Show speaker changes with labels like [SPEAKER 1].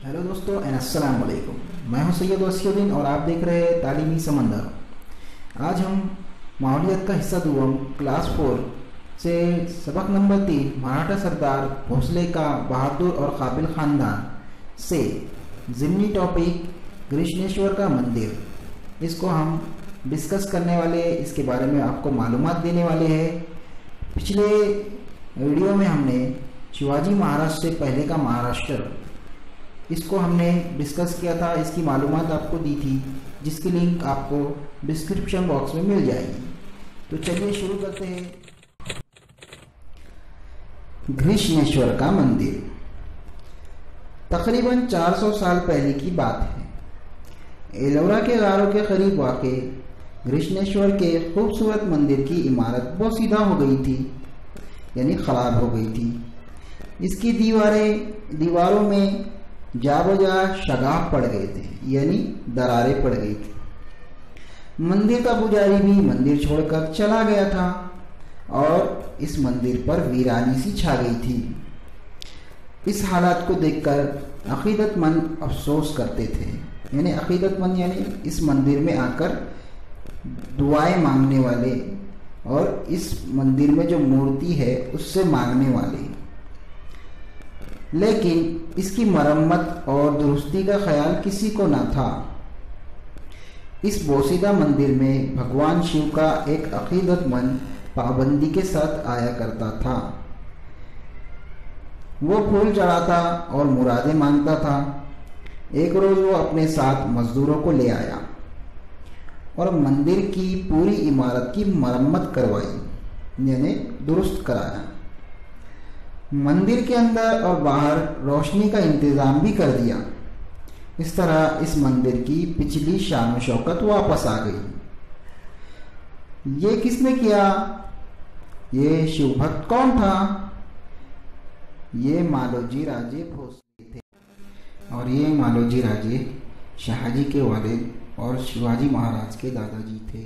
[SPEAKER 1] Hello दोस्तों and अस्सलाम वालेकुम। मैं हूं सैयद वसीउद्दीन और आप देख रहे हैं तालीमी समंदर। आज हम माहौलियत का हिस्सा दुआम क्लास 4 से सबक नंबर 3 मराठा सरदार भोसले का बहादुर और काबिल ख़ानदान से ज़िमनी टॉपिक कृष्णेश्वर का मंदिर, इसको हम डिस्कस करने वाले, इसके बारे में आपको मालूमात देने वाले हैं। पिछले वीडियो में हमने शिवाजी महाराज से पहले का महाराष्ट्र, इसको हमने डिस्कस किया था, इसकी मालूमात आपको दी थी, जिसकी लिंक आपको डिस्क्रिप्शन बॉक्स में मिल जाएगी। तो चलिए शुरू करते हैं। कृष्णेश्वर का मंदिर तकरीबन 400 साल पहले की बात है। एलोरा के गारों के करीब वाक़े कृष्णेश्वर के खूबसूरत मंदिर की इमारत बोसीदा हो गई थी, यानी खराब हो गई थी। इसकी दीवारों में जाबोजा शगाफ पड़ गए थे, यानी दरारें पड़ गई थी। मंदिर का पुजारी भी मंदिर छोड़कर चला गया था और इस मंदिर पर वीरानी सी छा गई थी। इस हालात को देखकर अकीदतमंद अफसोस करते थे, यानी अकीदतमंद यानी इस मंदिर में आकर दुआएं मांगने वाले और इस मंदिर में जो मूर्ति है उससे मांगने वाले। लेकिन इसकी मरम्मत और दुरुस्ती का ख्याल किसी को न था। इस बोसीदा मंदिर में भगवान शिव का एक अकीदतमंद पाबंदी के साथ आया करता था। वो फूल चढ़ाता और मुरादें मांगता था। एक रोज वो अपने साथ मजदूरों को ले आया और मंदिर की पूरी इमारत की मरम्मत करवाई, यानी दुरुस्त कराया। मंदिर के अंदर और बाहर रोशनी का इंतज़ाम भी कर दिया। इस तरह इस मंदिर की पिछली शान व शौकत वापस आ गई। ये किसने किया? ये शिव भक्त कौन था? ये मालोजी राजे भोसले थे। और ये मालोजी राजे शाहजी के वालिद और शिवाजी महाराज के दादाजी थे।